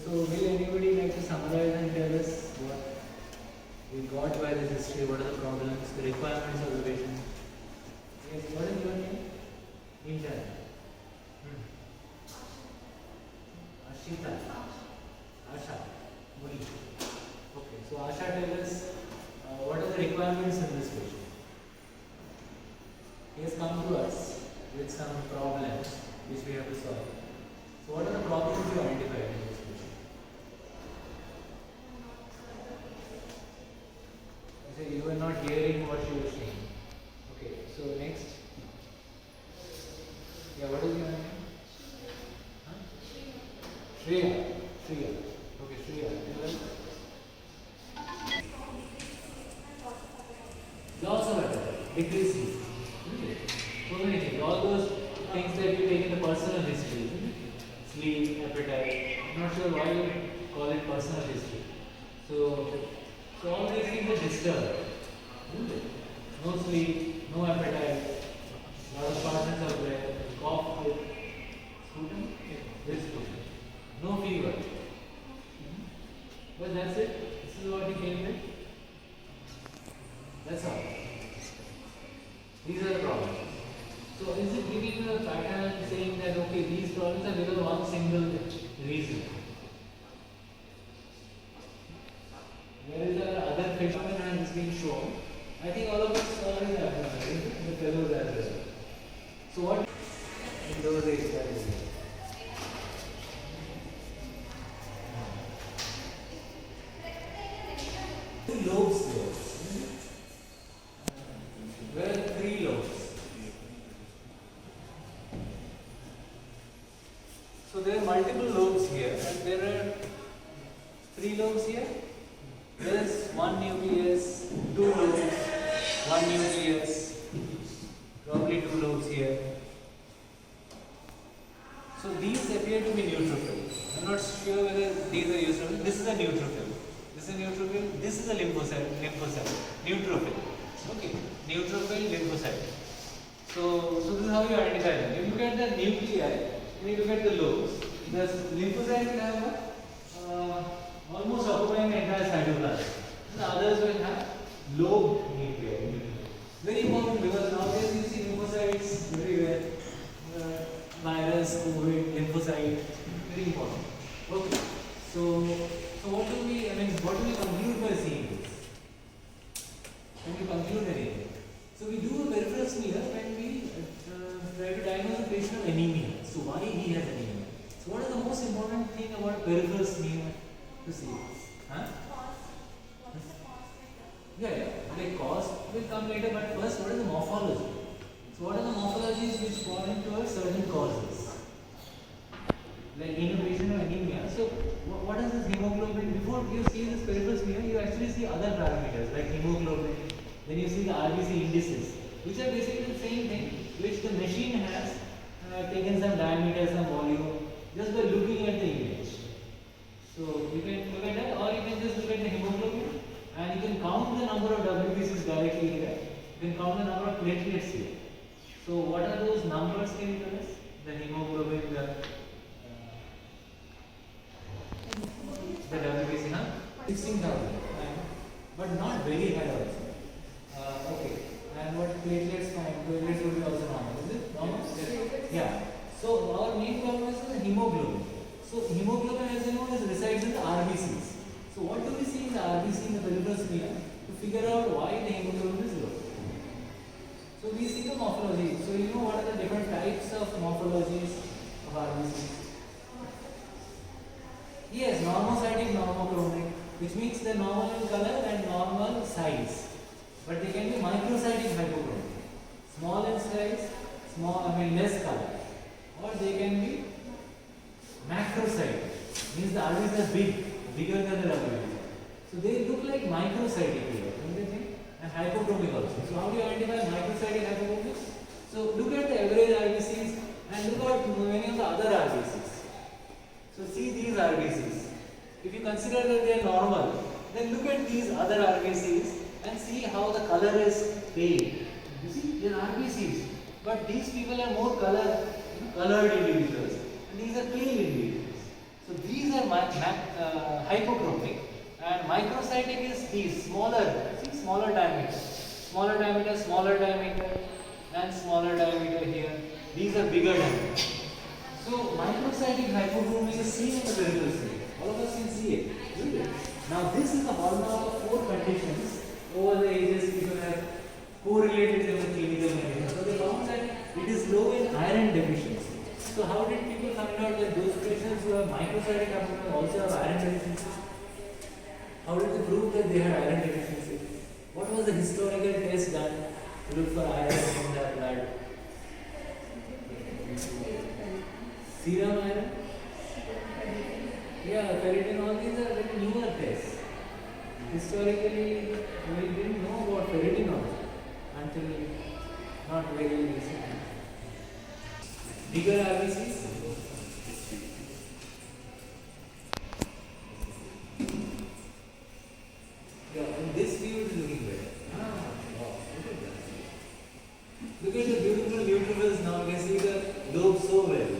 So will anybody like to summarize and tell us what we got by this history, what are the problems, the requirements of the patient? Yes, what is your name? Nisha. Ashita. Asha. Muli. Okay, so Asha tell us what are the requirements in this patient? He has come to us with some problems which we have to solve. So what are the problems you identified in this patient? You say you were not hearing what she was saying. Okay, so next. Yeah, what is your name? Huh? Shreya. Shreya. Okay, Shreya. Tell us. Loss of appetite, decreasing. So many things. All those things that you take in the personal history. Sleep, appetite. I'm not sure why you call it personal history. So all these things are disturbed. No sleep, no appetite, lot of shortness of breath, cough with sputum, this sputum. No fever. But that's it. This is what you came with. That's all. These are the problems. So is it giving a pattern saying that okay, these problems are because of one single reason? Whereas the other phenomena is being shown. I think all of us already have the fellows as well. So what in those days that is here? Lobes there. Where are three lobes? So there are multiple lobes here, and there are three lobes here. There is one nucleus, two lobes, one nucleus, probably two lobes here. So these appear to be neutrophils. I'm not sure whether these are neutrophils. This is a neutrophil. This is a neutrophil. This is a lymphocyte, neutrophil. Okay, neutrophil, lymphocyte. So this is how you identify them. If you look at the nuclei, and you look at the lobes, the lymphocyte will have almost occupying the entire cytoplasm. The others will have lobe nuclei. Very important because nowadays you see lymphocytes everywhere. Virus, COVID, lymphocyte, very important. Okay. So what do we conclude by seeing this? Can we conclude anything? So we do a peripheral smear when we try to diagnose a patient of anemia. So why he has anemia? So what is the most important thing about peripheral smear to see? Huh? Yeah. Like cause will come later, but first what is the morphology? So what are the morphologies which point towards certain causes? Like in a patient of anemia, so what is this hemoglobin? Before you see this peripheral smear, you actually see other parameters like hemoglobin. Then you see the RBC indices, which are basically the same thing, which the machine has taken some diameter, some volume, just by looking at the image. So you can look at that, or you can just look at the hemoglobin, and you can count the number of WBCs directly here. You can count the number of platelets here. So what are those numbers? Can you tell us? The hemoglobin, the WBC, huh? 16,000, but not very high also. Okay, and what platelets find? Platelets would be also normal, is it? Normal? Yeah. So our main problem is the hemoglobin. So hemoglobin, as you know, resides in the RBCs. So what do we see in the RBC in the peripheral smear to figure out why the hemoglobin is low? So we see the morphology. So you know what are the different types of morphologies of RBCs? Yes, normocytic, normochromic, which means they're normal in color and normal size. But they can be microcytic hypochromic, small in size, less color. Or they can be macrocytic, means the RBCs are bigger than the WBC. So they look like microcytic here, don't you think? And hypochromic also. So how do you identify microcytic hypochromic? So look at the average RBCs and look at many of the other RBCs. So see these RBCs. If you consider that they are normal, then look at these other RBCs and see how the color is pale. You see, they are RBCs, but these people are more colored individuals, and these are pale individuals. So these are microscopic is these smaller, see, smaller diameter, smaller diameter, smaller diameter, and smaller diameter here. These are bigger diameter. So microcytic hypogloomia is seen in the peripheral state. All of us can see it, isn't it? Now this is the hallmark of 4 conditions over the ages people have correlated them with clinical conditions. So they found that it is low in iron deficiency. So how did people find out that those patients who have microcytic hypogloomia also have iron deficiency? How did they prove that they had iron deficiency? What was the historical test done to look for iron in their blood? Serum iron? Yeah, ferritin, all these are very newer tests. Historically, we didn't know about ferritin also until not very recently. Bigger RBCs? Yeah, in this view it is looking better. Wow, look at that. Look at the beautiful neutrophils now. You can see the lobe so well.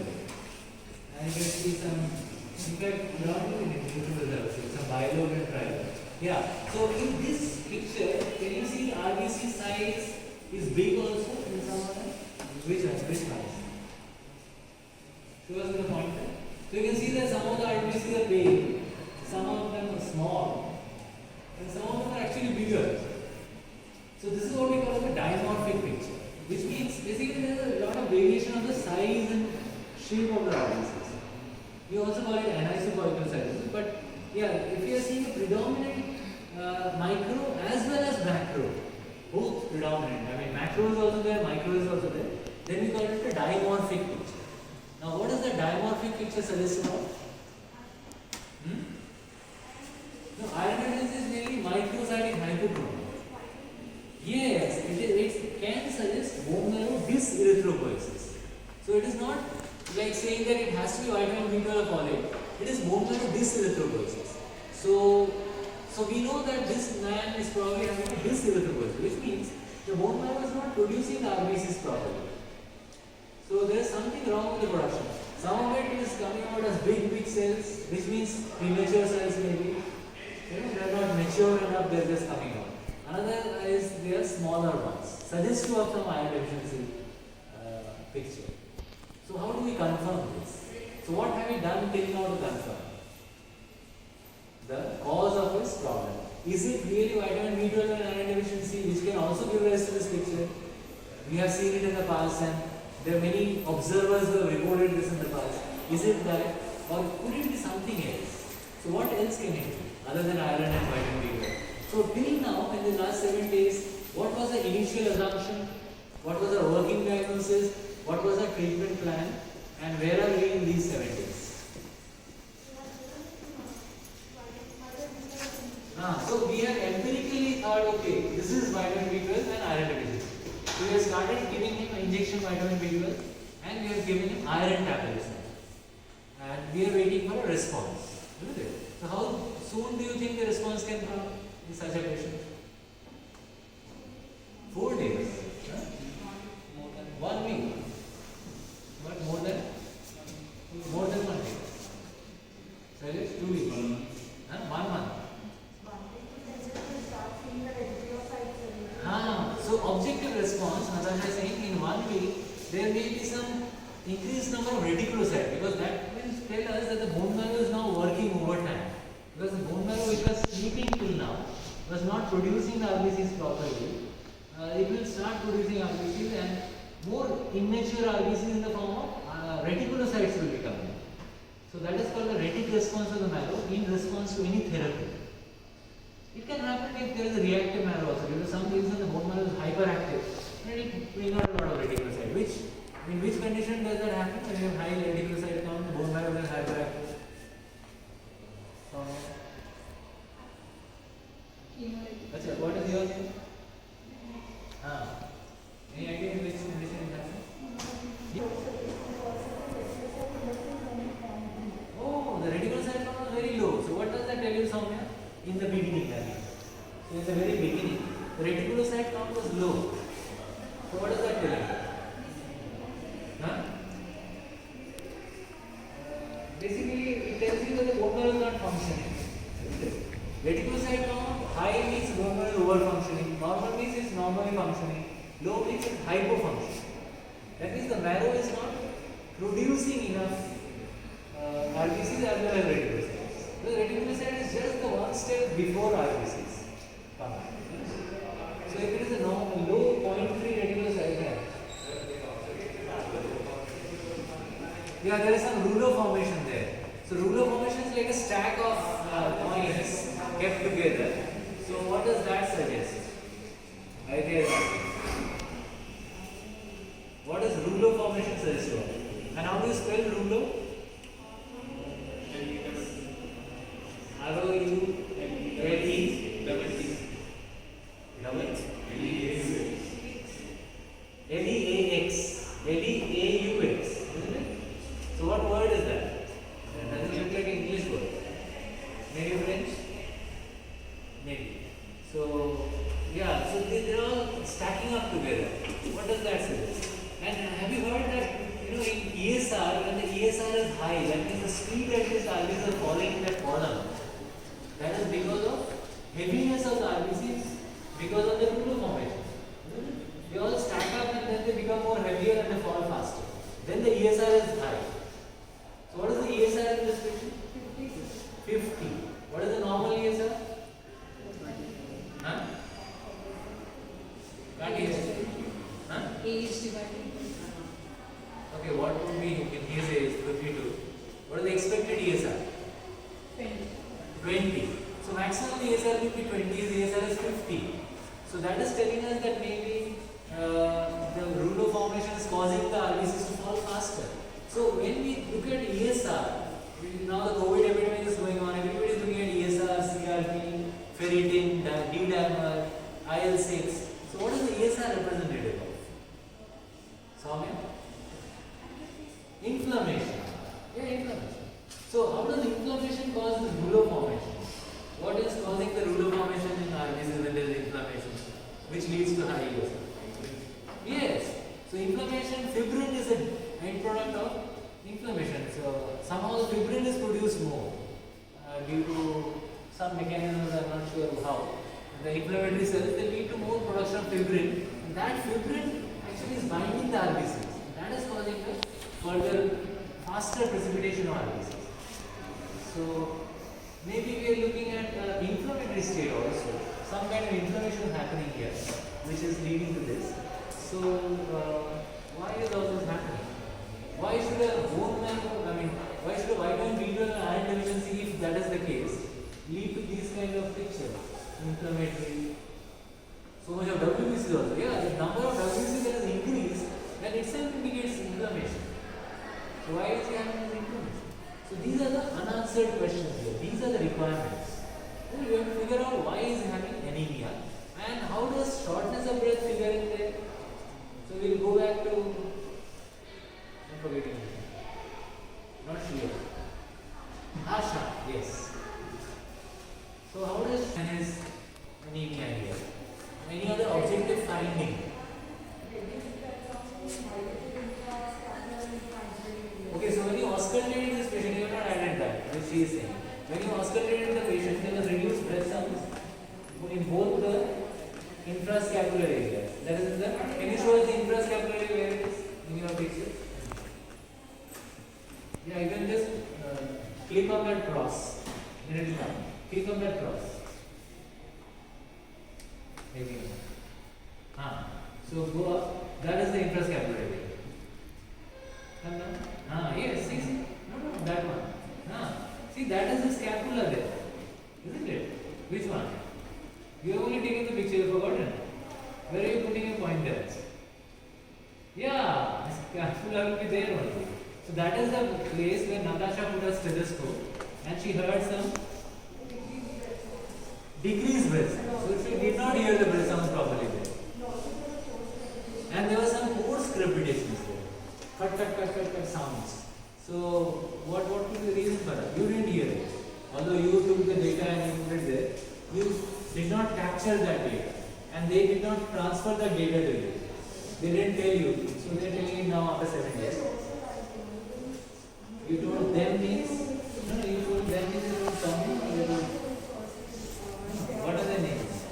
And you can see some, in fact, not even in neutrophils also, some bilobe and trilobe. Yeah, so in this picture, can you see RBC size is big also in some of them? Which one? Which size? Show us the pointer. So you can see that some of the RBCs are big, some of them are small, and some of them are actually bigger. So this is what we call a dimorphic picture, which means basically there is a lot of variation of the size and shape of the RBCs. We also call it anisocoicocytosis, but yeah, if you are seeing a predominant micro as well as macro, both predominant, I mean macro is also there, micro is also there, then we call it a dimorphic picture. Now what does the dimorphic picture suggest about? No, iron deficiency is mainly microcytic hypogloomia. Yes, it can suggest bone marrow dyserythropoiesis. So it is not like saying that it has to be vitamin B12 or folate. It is bone marrow dyserythropoiesis. So we know that this man is probably having a dyserythropoiesis, which means the bone marrow is not producing the RBCs properly. So there is something wrong with the production. Some of it is coming out as big cells, which means premature cells maybe. They are not mature enough, they are just coming out. Another is they are smaller ones, suggestive of some iron deficiency picture. So how do we confirm this? So what have we done till now to confirm the cause of this problem? Is it really vitamin B12 and iron deficiency, which can also give rise to this picture? We have seen it in the past, and there are many observers who have reported this in the past. Is it that, or could it be something else? So what else can it be other than iron and vitamin B12? So till now, in the last 7 days, what was the initial assumption? What was the working diagnosis? What was the treatment plan? And where are we in these 7 days? So we have empirically thought, okay, this is vitamin B12 and iron deficiency. So we have started giving him injection vitamin B12 and we have given him iron tablets. And we are waiting for a response. Isn't it? So how soon do you think the response can come in such a patient? 4 days. More than 1 week. But more than 1 day. So it is 2 weeks. 1 month. So objective response, Natasha is saying, in 1 week there may be some increased number of reticulocytes, because that will tell us that the bone marrow is now working overtime. Because the bone marrow, which was sleeping till now, was not producing the RBCs properly. It will start producing RBCs, and more immature RBCs in the form of reticulocytes will be coming. So that is called the retic response of the marrow in response to any therapy. It can happen if there is a reactive marrow also. Due to some reason the bone marrow is hyperactive, and it will not a lot of reticulocyte. In which condition does that happen? When you have high reticulocyte count, the bone marrow is hyperactive. Achha, what is your name? Any idea in which condition it happens? Oh, the reticulocyte count was very low. So what does that tell you, Soumya? In the beginning, that is. So in the very beginning, the reticulocyte count was low. So what does that tell you? Basically, it tells you that the bone marrow is not functioning. Reticulocyte count functioning. Low means it's hypofunctioning. That means the marrow is not producing enough RBCs as well as reticulocytes. The reticulocyte is just the one step before RBCs. So if it is a low 0.3 reticulocyte, yeah, there is some ruler formation there. So ruler formation is like a stack of coins kept together. So what does that suggest? What does ruler formation suggest? And how do you spell ruler? Leaux, isn't it? So what word is that? That doesn't look like an English word. Maybe French? Maybe. So yeah, so they're all stacking up together. What does that suggest? And have you heard that, in ESR, when the ESR is high, that means the speed at which RBCs are falling in that column, that is because of heaviness of the RBCs, because of the ruler formation. They all stack up and then they become more heavier and they fall faster. Then the ESR is high. So what is the ESR in this patient? 50. What is the normal ESR? Huh? Can't hear. Huh? Age divided. Okay, what would be in his age, 52? What is the expected ESR? 20. So maximum ESR will be 20, his ESR is 50. So that is telling us that maybe the ruler formation is causing the RBCs to fall faster. So when we look at ESR, now the COVID epidemic is going on, everybody is looking at ESR, CRP, ferritin, D-dimer, IL-6. So what is the ESR representative of? Soumya? Inflammation. Yeah, inflammation. So how does inflammation cause the ruler formation? What is causing the ruler formation in RBCs when there is inflammation, which leads to high ESR? Yes. So inflammation, fibrin is an end product of inflammation. So somehow the fibrin is produced more due to some mechanisms, I'm not sure how. The inflammatory cells, they lead to more production of fibrin. And that fibrin actually is binding the RBCs. That is causing the further faster precipitation of RBCs. So maybe we are looking at inflammatory state also. Some kind of inflammation is happening here, which is leading to this. So why is all this happening? Why should a bone marrow, why should a vitamin B12 and iron deficiency, if that is the case, lead to these kind of pictures? Inflammatory. So much of WBC also. Yeah, the number of WBC that has increased, that itself indicates inflammation. So why is he having this inflammation? So these are the unanswered questions here. These are the requirements. Then we have to figure out why is he having anemia and how does shortness of breath figure in there. So we'll go back to, I'm forgetting it. Not sure. Asha, yes. So how does his anemia here? Any other objective finding? Okay, so when you auscultated this patient, you have not added that, which she is saying. When you auscultated the patient, there was reduced breath sounds in both the infrascapular areas. That is the, can you show us the infrascapular area where it is in your picture? Yeah, you can just click on that cross. Then it will come. Click on that cross. Maybe. So go up. That is the infrascapular area. Yes, see. No, that one. See, that is the scapula there. Isn't it? Which one? You have only taken the picture, you have forgotten. Where are you putting your pointers? Yeah, the scapula will be there only. So that is the place where Natasha put her stethoscope and she heard some decreased breath. So she did not hear the breath sounds properly there. And there were some coarse crepitations there. Cut sounds. So what was the reason for that? You didn't hear it. Although you took the data and you put it there, you did not capture that data. And they did not transfer that data to you. They didn't tell you. So they are telling you now after 7 days. You told them means, no, you told them means you told Tommy, you told, what are their names?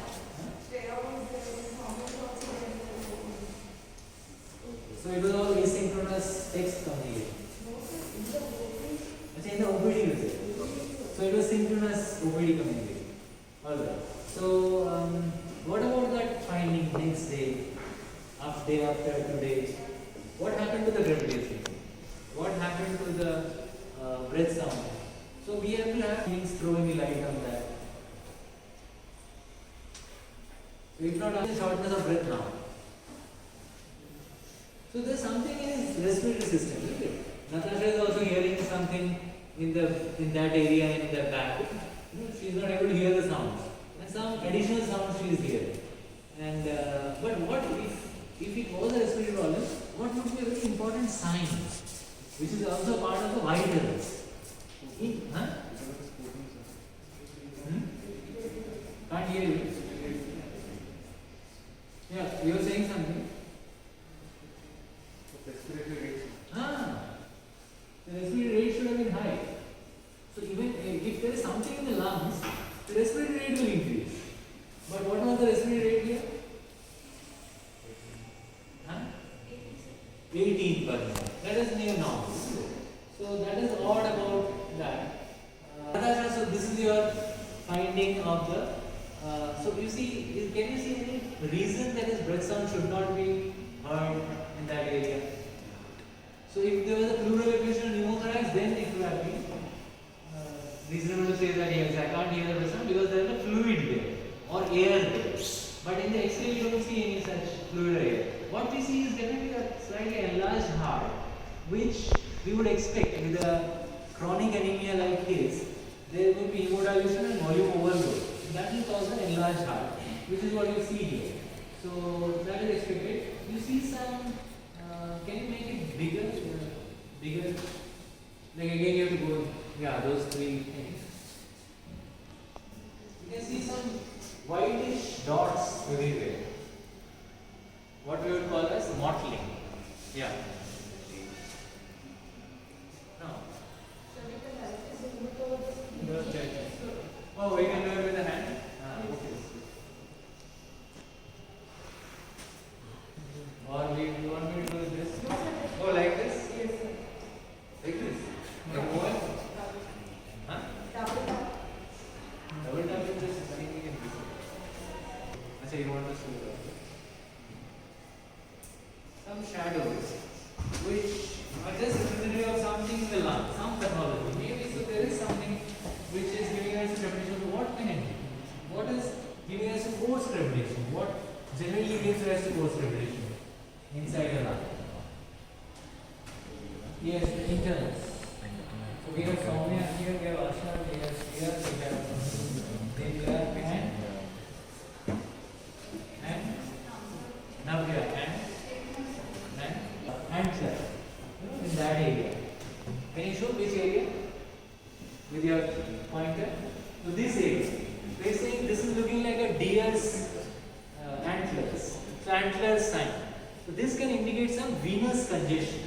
So it was synchronous OPD coming in. Alright. So what about that finding next day, day after 2 days? What happened to the gravitation? What happened to the breath sound? So we have to have things throwing light on that. So if not, the shortness of breath now. So there's something in his respiratory system, isn't it? Natasha is also hearing something in that area in the back. She is not able to hear the sounds, and some additional sounds she is hearing. And but what if it was a respiratory problem? What would be a very important sign, which is also part of the vitals? Huh? Can't hear you. Yeah, you are saying something. Respiratory rate. The respiratory rate should have been high. So even if there is something in the lungs, the respiratory rate will increase. But what was the respiratory rate here? 18 per minute. That is near normal. So that is odd about that. So this is your finding of the. So you see, can you see any reason that his breath sound should not be heard in that area? So if there was a pleural evacuation of pneumothorax, then it would have been reasonable to say that yes, I can't hear the breath sound because there is a fluid there or air there. But in the X-ray, you don't see any such fluid or air. What we see is definitely a slightly enlarged heart, which we would expect with a chronic anemia like his. There will be hemodilution and volume overload. That will cause an enlarged heart, which is what you see here. So that is expected. You see some. Can you make it bigger? Bigger. Like again, you have to go. Yeah, those three things. You can see some whitish dots everywhere. What we would call as mottling. Yeah. No. Oh, we can do it with the hand? Okay. Or you want me to do this? Oh, like this? Yes, sir. Like this? Like what? Huh? Double tap. Double tap with this, I think we can do it. Achha, you want us to do that? Some shadows, which are just representative of something in the lung, some pathology. Maybe so there is something which is giving us a definition of what can it be? What is giving us a force crepitation? What generally gives rise to force crepitation inside the lung? Yes, the internals. So we have Soumya here, we have Asha, we have Shreya, we have Divya and Navya and Clara. In that area. Can you show which area? With your pointer? So this area. They say this is looking like a deer's antlers. So antlers sign. So this can indicate some venous congestion.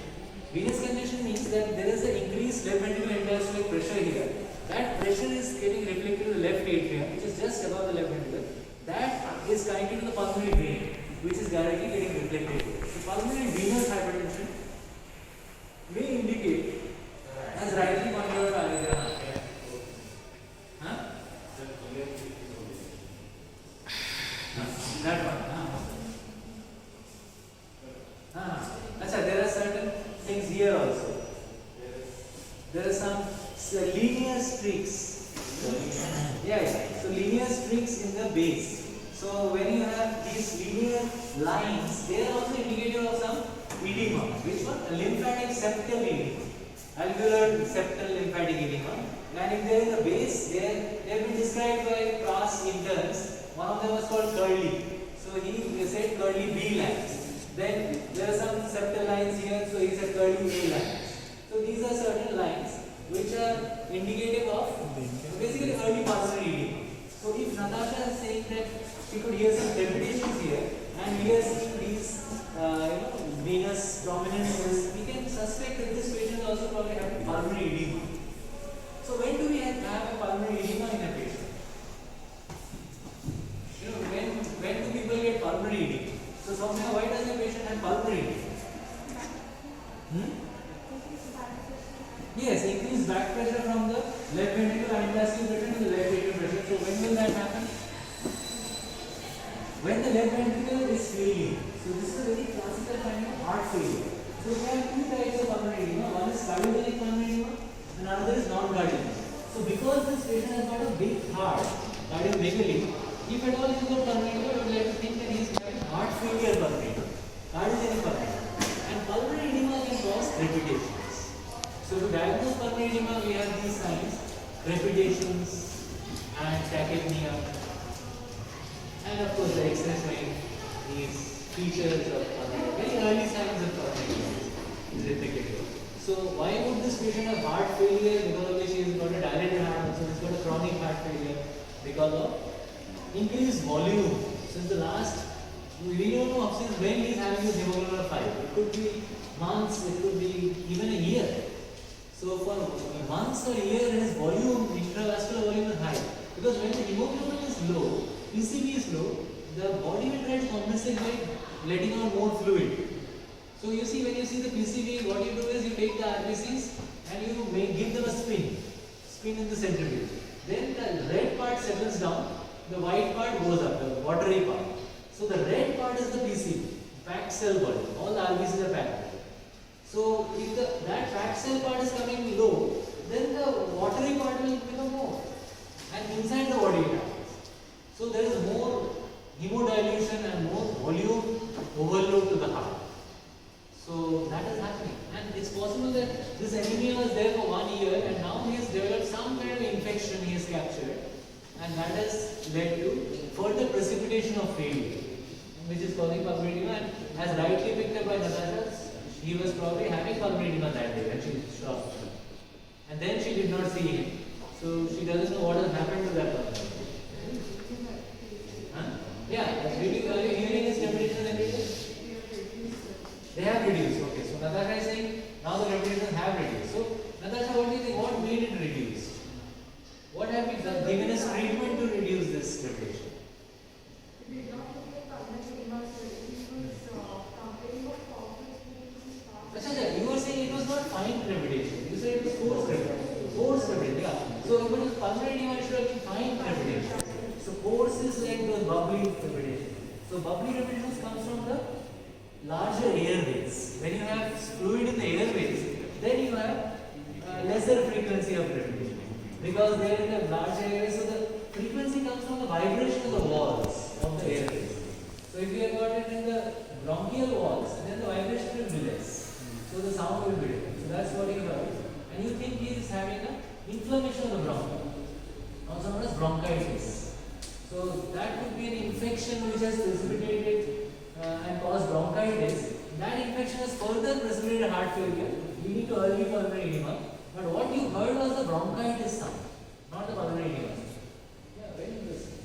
Venous congestion means that there is an increased left ventricular interstitial pressure here. That pressure is getting reflected to the left atrium, which is just above the left ventricle. That is connected to the pulmonary vein, which is directly getting reflected here. So pulmonary venous hypertension may indicate, as rightly pointed out by Aligrama. Huh? That one. Achha, there are certain things here also. There are some linear streaks. Yeah. So linear streaks in the base. So when you have these linear lines, they are also indicative of some edema. Which one? A lymphatic septal edema. Alveolar septal lymphatic edema. And if they are in the base, they have been described by past interns. One of them was called Curly. So he said Curly B lines. Then there are some septal lines here, so he said Curly A lines. So these are certain lines which are indicative of basically early pulmonary edema. So if Natasha is saying that she could hear some crepitations here, and we are seeing these venous prominences, we can suspect that this patient also probably having pulmonary edema. So when do we have a pulmonary edema in a patient? When do people get pulmonary edema? So Soumya, why does a patient have pulmonary edema? Yes, increased back pressure from the left ventricle and the will that happen? When the left ventricle is failing. So this is a very classical kind of heart failure. So we have two types of pulmonary edema. One is cardiogenic pulmonary edema and another is non-cardiogenic. So because this patient has got a big heart, cardiomegaly, if at all he has got pulmonary edema, you would like to think that he is having heart failure pulmonary edema, cardiogenic pulmonary edema. And pulmonary edema can cause crepitations. So to diagnose pulmonary edema, we have these signs: crepitations and tachypnea, and of course the X-ray showing these features of pulmonary, very early signs of pulmonary edema. So why would this patient have heart failure? Because of which he has got a dilated heart, so he's got a chronic heart failure because of increased volume. Since the last, we don't know since when he is having this hemoglobin of 5. It could be months, it could be even a year. So for months or a year, his volume, intravascular volume is high. Because when the hemoglobin is low, PCV is low, the body will try to compensate by letting out more fluid. So you see, when you see the PCV, what you do is you take the RBCs and you give them a spin in the centrifuge. Then the red part settles down, the white part goes up, the watery part. So the red part is the PCV, packed cell volume. All the RBCs are packed. So if that packed cell part is coming low, then the watery part will become more. And inside the body it happens. So there is more hemodilution and more volume overload to the heart. So that is happening, and it's possible that this anemia was there for 1 year and now he has developed some kind of infection he has captured, and that has led to further precipitation of failure, which is causing pulmonary edema. And as rightly picked up by Natasha, he was probably having pulmonary edema that day when she stopped, and then she did not see him, so she doesn't know what has happened to that pulmonary edema. Huh? Yeah, hearing is repetition every day. They have reduced. Okay, so Natasha is saying now the repetitions have reduced. So Natasha, what do you think? What made it reduce? What have we done? Given us treatment to reduce this repetition? Achha, you were saying it was not fine repetition. You said it was forced repetition. Forced repetition, yeah. So if it was pulmonary edema, it should have been fine repetition. So force is like those bubbly repetition. So bubbly repetitions comes from the larger airways. When you have fluid in the airways, then you have lesser frequency of repetition because they are in the larger airways. So the frequency comes from the vibration of the walls of the airways. So if you have got it in the bronchial walls, then the vibration will be less. So the sound will be different. So that's what you heard. And you think he is having an inflammation of the bronchi, also known as bronchitis. So that could be an infection which has precipitated and cause bronchitis. That infection has further precipitated heart failure, leading to early pulmonary edema. But what you heard was the bronchitis sound, not the pulmonary edema. Yeah, very interesting.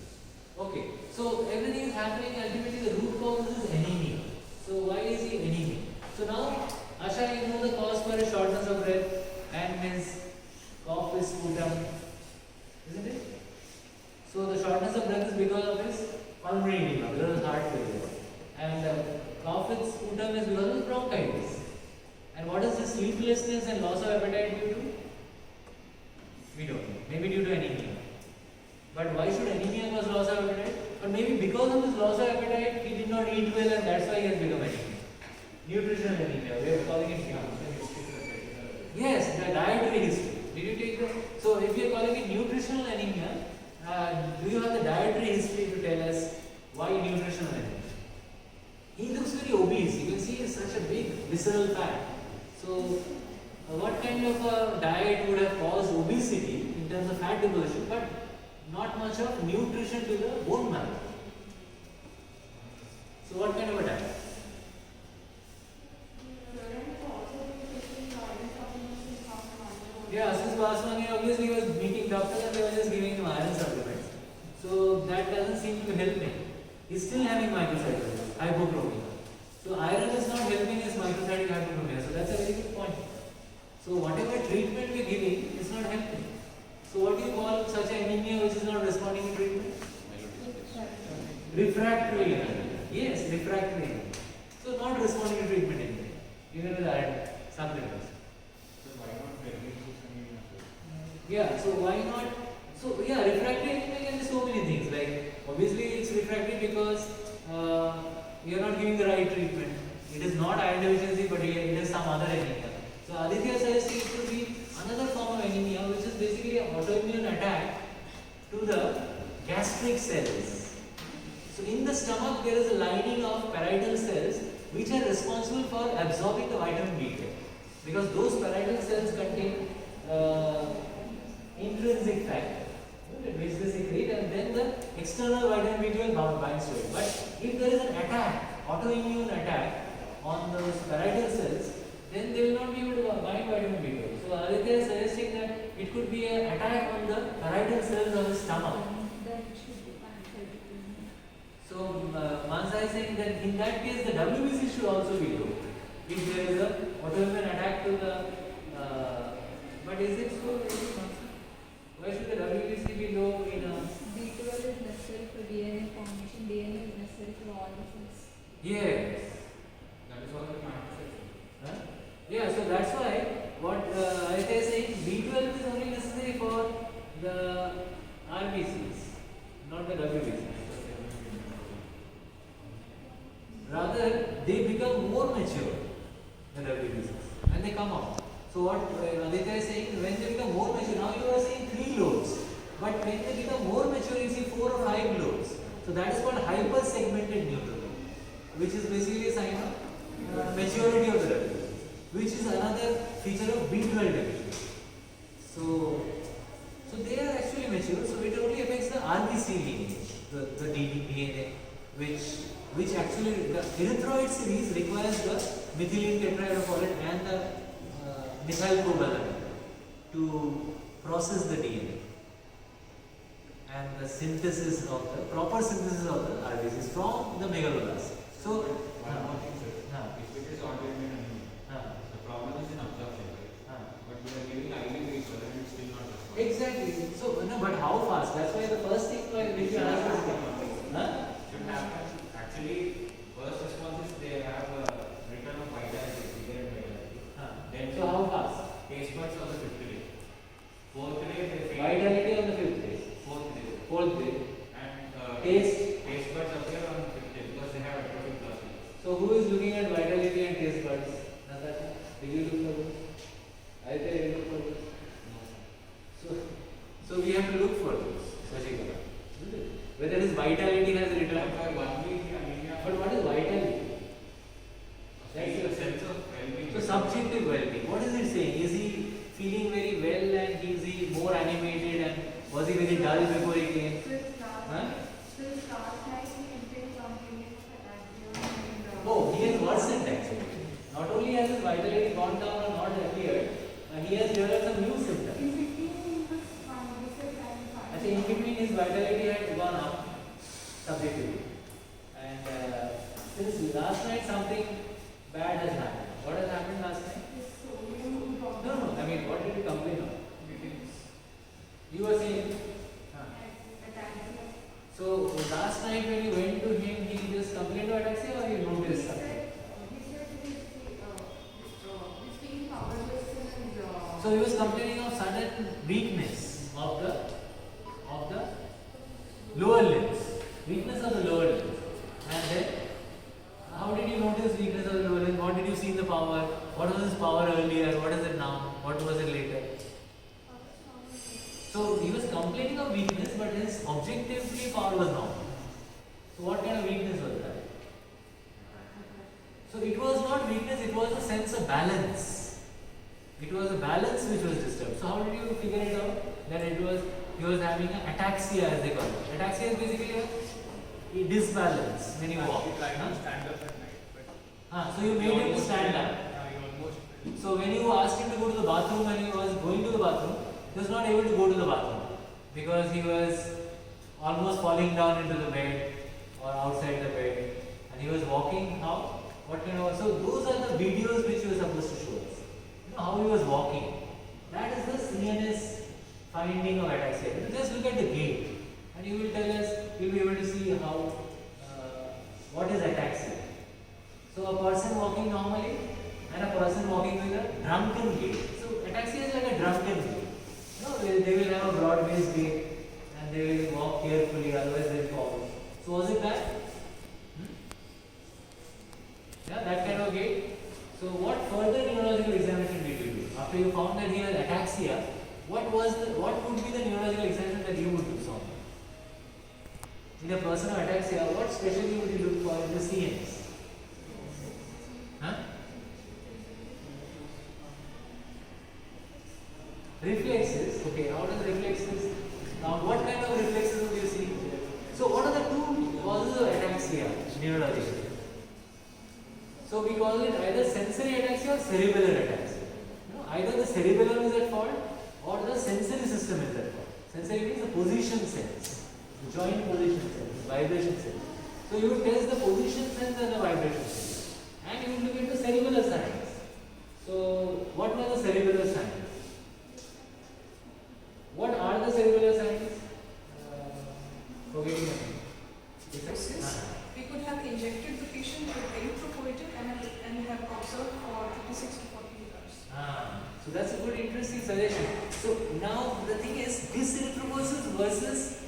Okay, so everything is happening. Ultimately, the root cause is anemia. So why is he anemic? So now, Asha, you know the cause for his shortness of breath and his cough is sputum, isn't it? So the shortness of breath is because of his pulmonary edema, because of his heart failure. And cough with sputum is because of bronchitis. And what is this sleeplessness and loss of appetite due to? We don't know. Maybe due to anemia. But why should anemia cause loss of appetite? Or maybe because of his loss of appetite, he did not eat well and that's why he has become anemic. Nutritional anemia, we are calling it now. Yes, the dietary history. Did you take the? So if you are calling it nutritional anemia, do you have the dietary history to tell us why nutritional anemia? He looks very obese. You can see he is such a big visceral fat. So, what kind of a diet would have caused obesity in terms of fat deposition, but not much of nutrition to the bone marrow? So, what kind of a diet? Yeah, since Basmani obviously was meeting doctors and they were just giving him iron supplements. So, that doesn't seem to help him. He's still having microcytosis, hypochromia. So iron is not helping his microcytic hypochromia. So that's a very good point. So whatever treatment we're giving is not helping. So what do you call such an anemia which is not responding to treatment? Refractory anemia. Yes, refractory anemia. So not responding to treatment anymore, even with iron supplements. So why not magnesium anemia? Yeah, so why not So yeah, refractory anemia can be so many things. Like obviously it's refractory because you are not giving the right treatment. It is not iron deficiency, but it is some other anemia. So Aditya says it could be another form of anemia, which is basically an autoimmune attack to the gastric cells. So in the stomach there is a lining of parietal cells which are responsible for absorbing the vitamin B12, because those parietal cells contain intrinsic factor which they secrete, and then the external vitamin B12 binds to it. But if there is an attack, autoimmune attack on those parietal cells, then they will not be able to bind vitamin B12. So Aditya is suggesting that it could be an attack on the parietal cells of the stomach. So Mansa is saying that in that case the WBC should also be low if there is a autoimmune attack to the. But is it so? Why should the WBC be low in a? B12 is necessary for DNA formation. DNA is necessary for all the cells. Yes. That is what the matter says. Huh? Yeah. So that's why what Aditya is saying, B12 is only necessary for the RBCs, not the WBCs. Rather, they become more mature, the WBCs, and they come out. So what Aditya is saying, when they become more mature, now you are saying 3 lobes, but when they become more mature, you see 4 or 5 lobes. So that is called hyper-segmented neuropathy, which is basically a sign of maturity of the WBC, which is another feature of B12 deficiency. So they are actually mature. So it only affects the RBC lineage, the DNA, which actually the erythroid series requires the methylene tetrahydrofolate and the methylcobalamin to process the DNA, and the synthesis of the proper synthesis of the RBCs from the megaloblasts. So One more thing, sir. If it is autoimmune anemia, the problem is in absorption, right? But we are giving IV to each other and it's still not responding. exactly. So no, but how fast? That's why the first thing which you ask is, Should happen. Actually, first response is they have a return of vitality, figure and vitality. Then so how fast? taste buds on the 5th day. 4th day they feel Vitality on the 5th day, 4th day. 4th day, And taste. buds appear on the 5th day because they have atrophic plasma. So who is looking at vitality and taste buds? Natasha, did you look for those? I think you look for those. So we have to look for those. Sashikala. Whether his vitality has returned. By 1 week anemia. But what is vitality? That's the sense of well-being. So subjective well-being. What is it saying? Is he feeling very well and is he more animated and was he very dull before he came? Oh, he has worsened actually. Not only has his vitality gone down or not appeared, he has developed some new symptoms. I think in between his vitality had gone up subjectively. And since last night something bad has happened. What has happened last night? No. I mean, what did you complain of? You were saying. So last night when you went to him, he just complained of ataxia or you noticed something? So he was complaining of sudden weakness of the lower limbs, weakness of the lower limbs. And then, how did you notice weakness of the lower limbs? What did you see in the power? What was his power earlier? What is it now? What was it later? So he was complaining of weakness, but his objectively power was normal. So what kind of weakness was that? So it was not weakness, it was a sense of balance. It was a balance which was disturbed. So how did you figure it out? That he was having an ataxia, as they call it. Ataxia is basically a disbalance when you walk. Stand up at night. So you made him stand up. So when you asked him to go to the bathroom, when he was going to the bathroom, he was not able to go to the bathroom because he was almost falling down into the bed or outside the bed, and he was walking how? What kind of? So those are the videos which you were supposed to show us. You know how he was walking. That is the CNS finding of ataxia. Just look at the gait, and you will tell us. You will be able to see how what is ataxia. So a person walking normally and a person walking with a drunken gait. So ataxia is like a drunken gait. No, they will have a broad-based gait. So what further neurological examination did you do? After you found that he has ataxia, what would be the neurological examination that you would do, Soumya? In a person of ataxia, what specially would you look for in the CNS? Huh? Reflexes. Okay, out of the reflexes, now what kind of reflexes would you see? So what are the two causes of ataxia neurologically? So we call it either sensory ataxia or cerebellar ataxia. Either the cerebellum is at fault or the sensory system is at fault. Sensory means the position sense, the joint position sense, vibration sense. So you would test the position sense and the vibration sense, and you would look into cerebellar signs. So what were the cerebellar signs? What are the cerebellar signs? Forgetting the name. We could have injected the patient with erythropoietin and have observed for 56 to 48 hours. So that's a good interesting suggestion. So now the thing is, this erythropoiesis versus,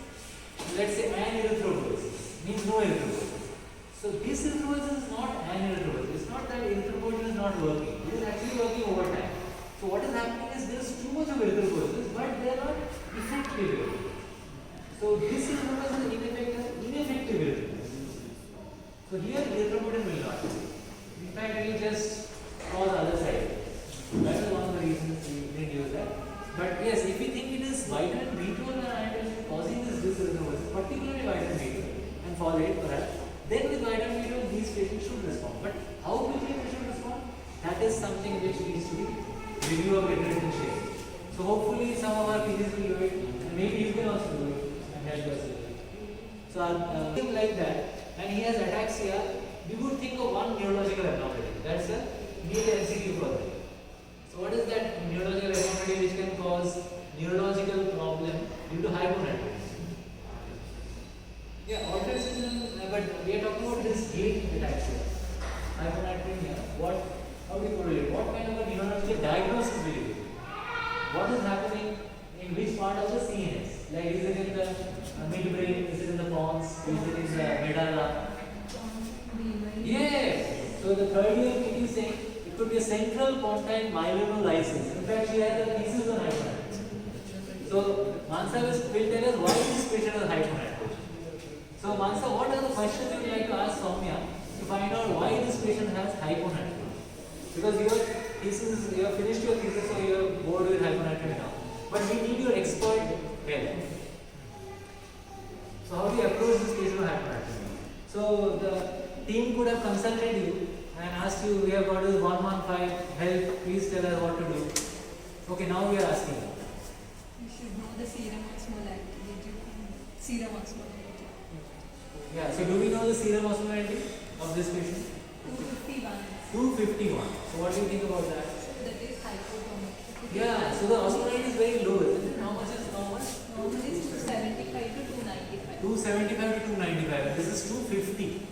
let's say, an erythropoiesis means no erythropoiesis. So this erythropoiesis is not an erythropoiesis. It's not that erythropoietin is not working. It is actually working over time. So what is happening is there is too much of erythropoiesis, but they are not effective. So this erythropoiesis is ineffective erythropoiesis. So here erythropoietin will not. In fact, it will just cause other side. That is one of the reasons we didn't use that. But yes, if we think it is vitamin B12 and iron causing this dysrhythmosis, particularly vitamin B12 and folate perhaps, then with vitamin B12 these patients should respond. But how quickly they should respond? That is something which needs to be review of literature shared. So hopefully some of our PGs will do it, and maybe you can also do it and help us with it. So him like that, and he has ataxia, we would think of one neurological abnormality. That's a NEET MCQ for that. So what is that neurological abnormality which can cause neurological problem due to hyponatremia? Yeah, autism, but we are talking about this gait ataxia, hyponatremia. How do you put it? What kind of a neurological diagnosis will you do? What is happening in which part of the CNS? Like is it in the midbrain? Is it in the pons? Is it in the medulla? Yes. So the third year kid is saying it could be a central pontine myelinolysis. In fact, she has a thesis on hyponatremia. So Mansa will tell us why this patient is hyponatremia. So Mansa, what are the questions you would like to ask Soumya to find out why this patient has hyponatremia? Because you have finished your thesis, so you are bored with hyponatremia now. But we need your expert help. So how do you approach this patient of hyponatremia? So the team could have consulted you and asked you, we have got this 115 help, please tell us what to do. Okay, now we are asking you. You should know the serum osmolality. Did you find serum osmolality? Yeah, so do we know the serum osmolality of this patient? 251. 251. So what do you think about that? That is hypotonic. Yeah, so the osmolality is very low, isn't it? How much is normal? Normal is 275 to 295. 275 to 295. This is 250.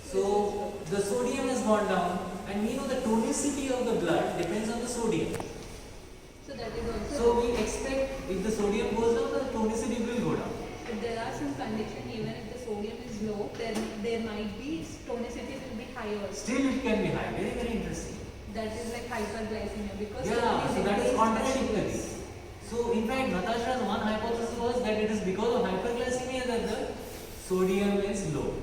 So the sodium has gone down, and we know the tonicity of the blood depends on the sodium. So that is also. So we expect if the sodium goes down, the tonicity will go down. But there are some conditions, even if the sodium is low, then there might be tonicity will be high also. Still, it can be high. Very, very interesting. That is like hyperglycemia because Yeah, so that is contradictory. So in fact, Natasha's one hypothesis was that it is because of hyperglycemia that the sodium is low.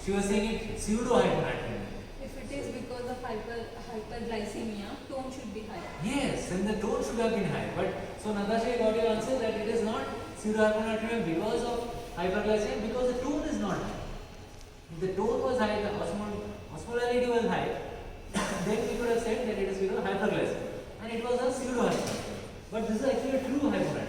She was saying it pseudo hyponatremia. If it is because of hyperglycemia, tone should be higher. Yes, and the tone should have been high. But so Natasha got your answer that it is not pseudo hyponatremia because of hyperglycemia, because the tone is not high. If the tone was high, the osmolality was high, then we could have said that it is because of hyperglycemia, and it was a pseudo hyponatremia. But this is actually a true hyponatremia.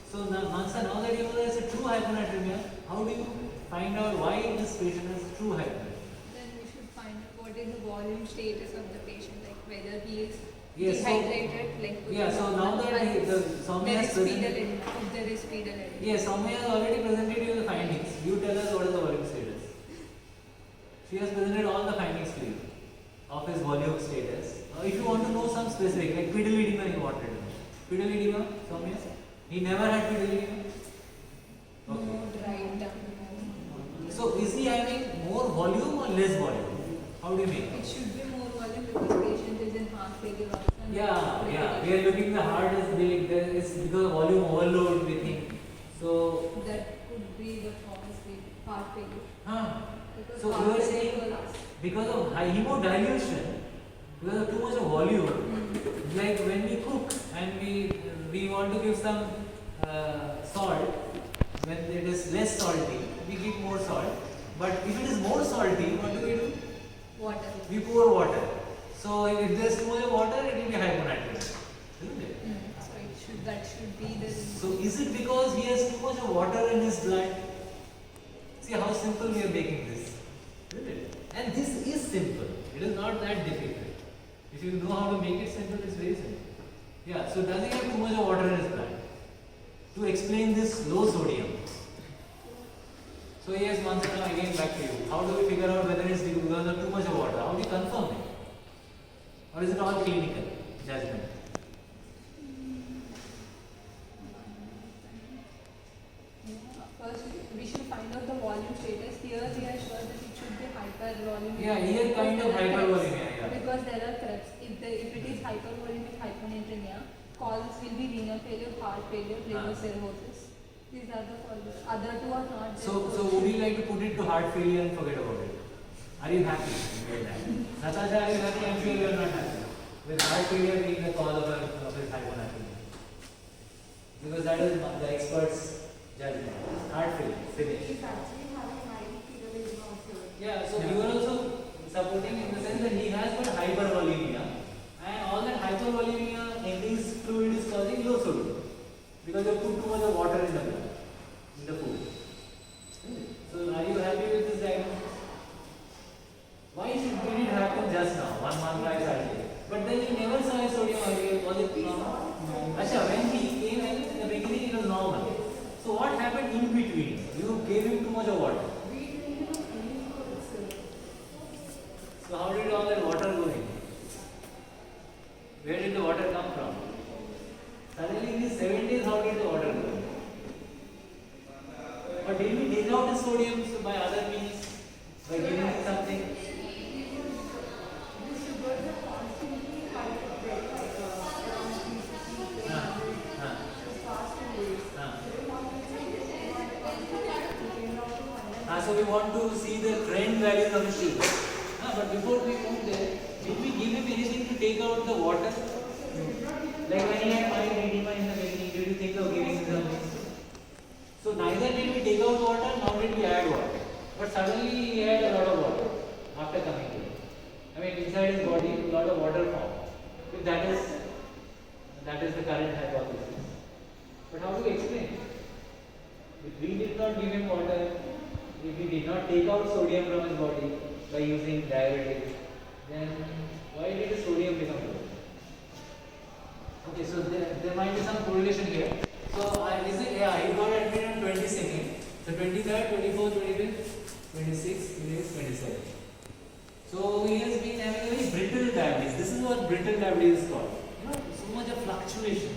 So Mansa, now that you know that it's a true hyponatremia, how do you find out why this patient has true hyponatremia? Then we should find out what is the volume status of the patient, like whether he is Yes, so- dehydrated, like Yeah, so now that Soumya has presented, there is pedal edema. yes, Soumya has already presented you the findings. You tell us what is the volume status. She has presented all the findings to you of his volume status. If you want to know some specific, like pedal edema, you wanted to know. Pedal edema, Soumya? He never had pedal edema? Okay. No dry tongue. So is he having more volume or less volume? How do you make It it? should be more volume because patient is failure also. And Yeah. We are looking the heart is big. There is because of volume overload. We think so. That could be the cause of heart failure. Huh. Because So heart you are failure saying will- because of high hemodilution, because of too much of volume, like when we cook and we want to give some salt, when it is less salty, we give more salt. But if it is more salty, what do? water. We pour water. So if there is too much of water, it will be hyponatremia, isn't it? So that should be the. So is it because he has too much of water in his blood? See how simple we are making this, isn't it? And this is simple. It is not that difficult. If you know how to make it simple, it's very simple. Yeah. So does he have too much of water in his blood? To explain this low sodium. So yes, Mansana, again back to you. How do we figure out whether it's because of too much of water? How do you confirm it? Or is it all clinical judgment? First, we should find out the volume status. Here we are sure that it should be hypervolumic. Yeah, here kind of hypervolemia. Yeah. Because there are creps. If it is hypervolemic hyponatremia, causes will be renal failure, heart failure, liver cirrhosis. These are the causes. Other two are not. So would you like to put it to heart failure and forget about it? Are you happy with that? Natasha, are you happy? I'm sure you are not happy with heart failure being the cause of his hyponatremia. Because that is the expert's judgment. Heart failure, finish. He's actually having high fever is not here. Yeah, so you are also supporting in the sense that he has got hypervolemia, and all that hypervolemia in this fluid is causing low sodium because you put too much of water in the blood, in the food. So are you happy with this diagnosis? Why did it happen just now, 1 month prior? But then you never saw a sodium earlier. Was it normal? Achha, when he came in the beginning, it was normal. So what happened in between? You gave him too much of water. So how did all that water go in? Where did the water come from? Suddenly in these 7 days, how did the water go in? But did we take out the sodium by other means? By giving him something? So we want to see the trend values of the sugar. But before we move there, did we give him anything to take out the water? Like when he had mild edema in the beginning, did you think of giving him something? So neither did we take out water, nor did we add water. But suddenly he had a lot of water after coming here. I mean, inside his body, a lot of water formed. If that is the current hypothesis. But how do we explain? If we did not give him water, if we did not take out sodium from his body by using diuretics, then why did the sodium become low? Okay, so there might be some correlation here. So is it? Yeah, he got admitted on 22nd. So 23rd, 24th, 25th, 26th, 27th. So he has been having a very brittle diabetes. This is what brittle diabetes is called. You know, so much of fluctuation.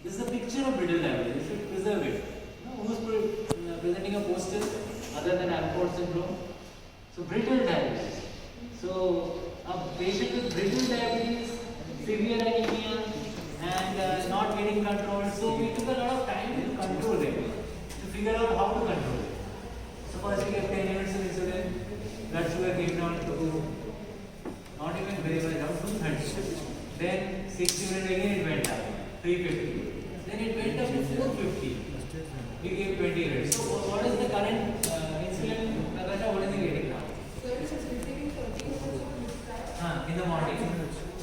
This is a picture of brittle diabetes. You should preserve it. You know, who's presenting a poster other than Alport syndrome? So brittle diabetes. So a patient with brittle diabetes, severe anemia, and not getting controlled. So we took a lot of time to control it, to figure out how to control it. So first we gave 10 units of insulin, blood sugar came down to not even very much down, 230. Then 6 units again it went up, 350. Then it went up to 450. We gave 20 units. So what is the current insulin, Natasha, what is he getting now? So it's receiving 30 units of prescribed. In the morning.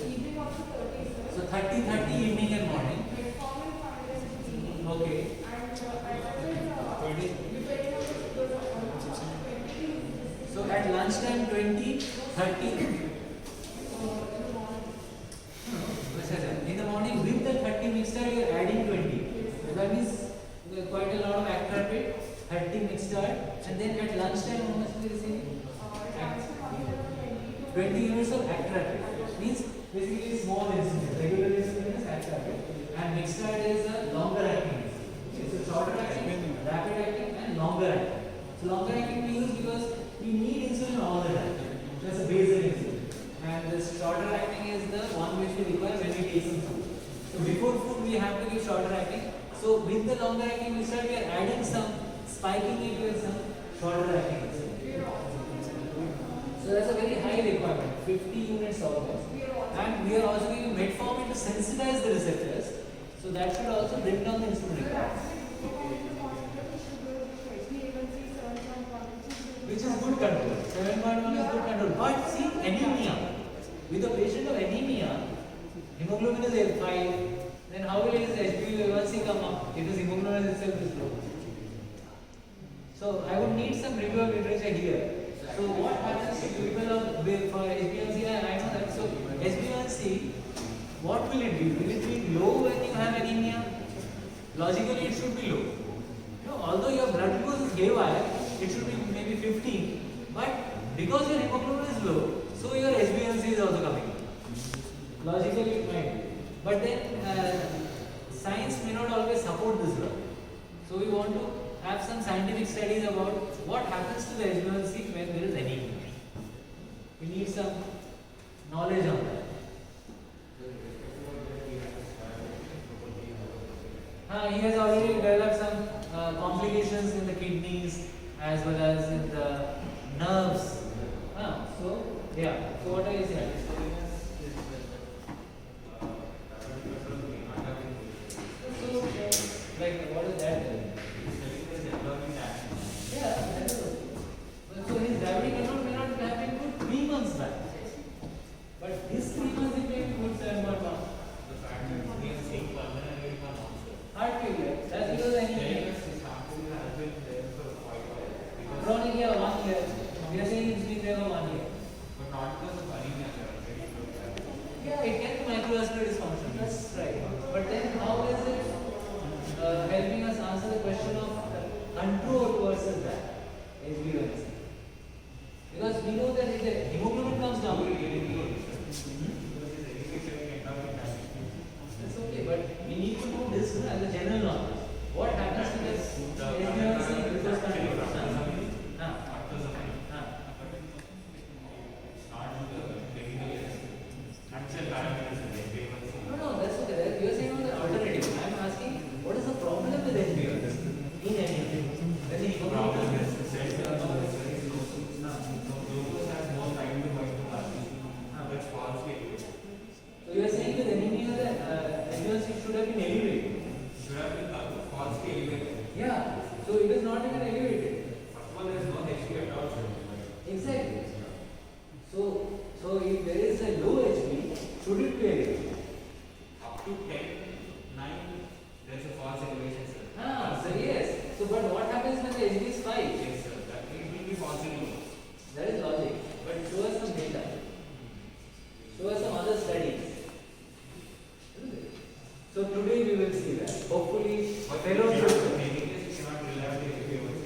Evening also 30 units. So 30 evening and morning. Metformin 5 Okay. and So at lunchtime 20, 30. In the morning with the 30 mixture you are adding 20. So that means quite a lot of actrapid, 30 mixture, and then at lunchtime how much we receiving? 20 units of actrapid. Means basically small insulin. Regular insulin is actrapid, and mixture is a longer acting insulin. Okay, so shorter acting, rapid acting, and longer acting. So longer acting we use because we need insulin all the time. That's a basal insulin. And the shorter acting is the the one which we require when we take some food. So before food we have to give shorter acting. So with the longer acting mixture we are adding some, spiking it with some shorter acting mixture. So that's a very high requirement, 50 units of this. And we are also giving metformin to sensitize the receptors. So that should also bring down the insulin requirement. Which is good control. 7.1 is good control. But see, anemia. With a patient of anemia, hemoglobin is 5. Then how will his HbA1c come up? If his hemoglobin itself is low. So I would need some review of literature here. So what happens to people for HbA1c? I know that. So HbA1c, what will it be? Will it be low when you have anemia? Logically, it should be low. You know, although your blood glucose is haywire, it should be maybe 15. But because your hemoglobin is low, so your HbA1c is also coming up. Logically, it might be. But then science may not always support this drug. So we want to have some scientific studies about what happens to the HbA1c when there is anemia. We need some knowledge on that. He has already developed some complications in the kidneys as well as in the nerves. So what are you saying? So, like, what is that? Yeah, that is okay. So his diabetic control may not have been good 3 months back. But this 3 months it may be good 7.1. Heart failure. That's because anemia. Chronic, 1 year. We are saying it's been there for 1 year. But not because of anemia, sir. Yeah, it can be microvascular dysfunction. That's right. But then how is it helping us answer the question of control versus that HbA1c? Because we know that if the hemoglobin comes down, that's okay. But we need to know this as a general knowledge. What happens to this HbA1c because control? No, that's okay. You are saying on the alternative. I am asking, what is the problem with HbA1c in anything? When the hemoglobin So you are saying with anemia that HbA1c should have been elevated. Should have been falsely elevated. Yeah. So it is not even elevated. First of all, there is no HB at all. Exactly. So if there is a low HB, should it be elevated? Up to 10, 9, there is a false elevation, sir. So yes. So but what happens when the HB is 5? Yes, sir. That it will be falsely low. That is logic. But show us some data. Show us some other studies. So today we will see that. Hopefully, fellow In should. any case, you cannot rely on the HB1c.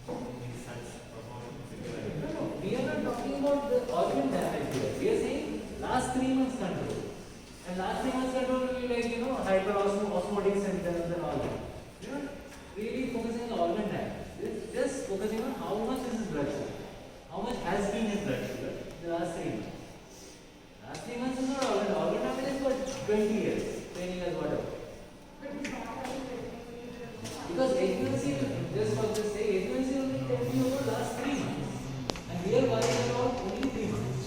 In such performance. No, we are not talking about the organ damage here. We are saying last 3 months control. And last 3 months control will be like, hyperosmotic symptoms and all that. We are not really focusing on organ damage. We are just focusing on how much is his blood sugar. How much has been his blood sugar in the last 3 months. Last 3 months is not organ. Organ damage is for 20 years, 10 years, whatever. Because HbA1c, just for the sake, HbA1c only tell you over last 3 months. And we are worrying about only 3 months.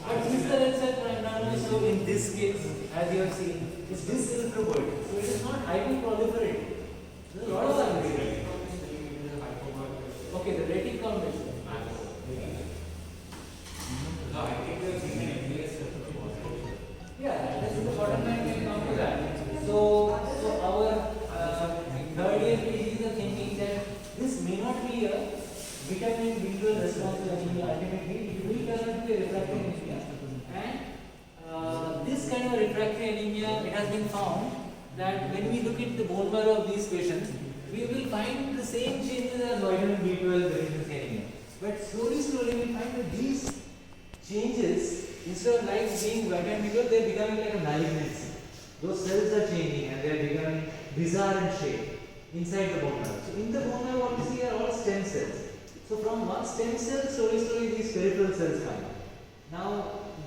But Mr. Elsa, so in this case, as you have seen, is this erythropoietic. So it is not hyperproliferative. There is a lot of argument. Okay, the retic count is there. So I think the season MBS Yeah, this is the bottom line when you come to that. So our third year PGs are thinking that this may not be a vitamin B12 response to anemia. Ultimately, it will turn out to be a refractory anemia. And this kind of refractory anemia, it has been found that when we look at the bone marrow of these patients, we will find the same changes as vitamin B12 deficiency anemia. But slowly we find that these changes, instead of like being vitamin B12, they are becoming like a malignancy. Those cells are changing and they are becoming bizarre in shape. inside the bone marrow. So in the bone marrow, what you see are all stem cells. So from one stem cell, slowly these peripheral cells come. Now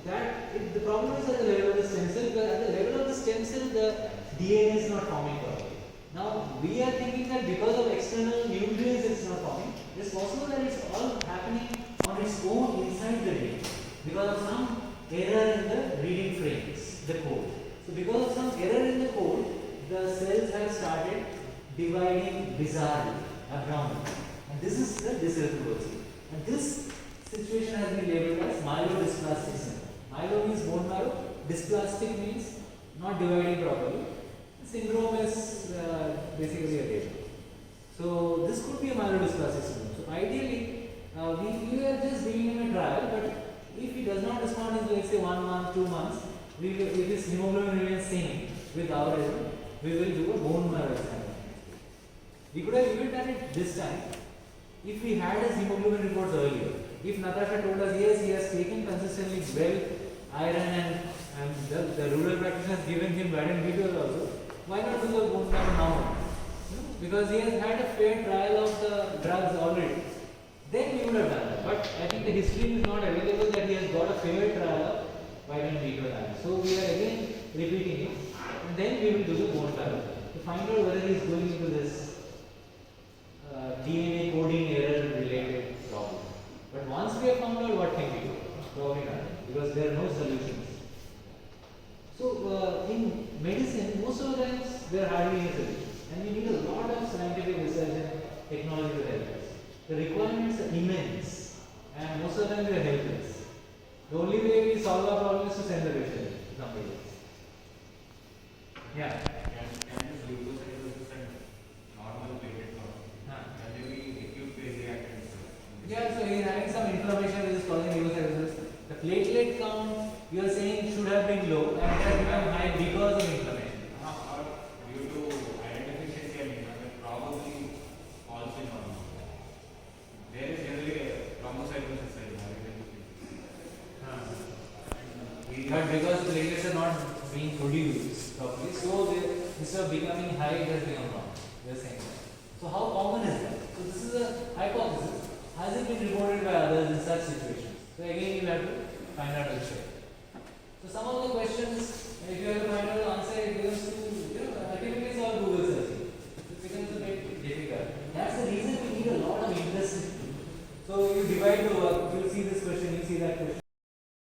the problem is at the level of the stem cell, because at the level of the stem cell, the DNA is not forming properly. Now we are thinking that because of external nutrients it's not forming. It's possible that it's all happening on its own inside the DNA because of some error in the reading frames, the code. So because of some error in the code, the cells have started dividing bizarrely, abnormally. And this is the dysarthropathy. And this situation has been labeled as myelodysplastic syndrome. Myelo means bone marrow, dysplastic means not dividing properly. Syndrome is basically a label. So this could be a myelodysplastic syndrome. So ideally, we are just giving him a trial, but if he does not respond in, let's say, 1 month, 2 months, if his hemoglobin remains same with our result, we will do a bone marrow exam. We could have even done it this time if we had his hemoglobin reports earlier. If Natasha told us, yes, he has taken consistently well iron and the rural practitioner has given him vitamin B12 also, why not do the bone marrow now? Because he has had a fair trial of the drugs already. Then we would have done that. But I think the history is not available that he has got a fair trial of vitamin B12. So we are again repeating it. And then we will do the bone marrow to find out whether he is going into this DNA coding error related problem. But once we have found out, what can we do? Probably not, because there are no solutions. So in medicine, most of the times there are hardly any solutions, and we need a lot of scientific research and technology to help us. The requirements are immense, and most of the time we are helpless. The only way we solve our problem is to send the patient to somebody else. Yeah. Can this leukocytosis and normal platelet count? Can they be acute phase reactants? Yeah, so he is having some inflammation which is causing leukocytosis. The platelet count you are saying should have been low and it has become high because of inflammation. Or due to iron deficiency and inflammation, probably falls in normal. There is generally a thrombocytosis and iron deficiency. But because platelets are not being produced properly, so instead of becoming high, it has become wrong. We are saying that. So how common is that? So this is a hypothesis. Has it been reported by others in such situations? So again, you have to find out and check. So some of the questions, if you have to find out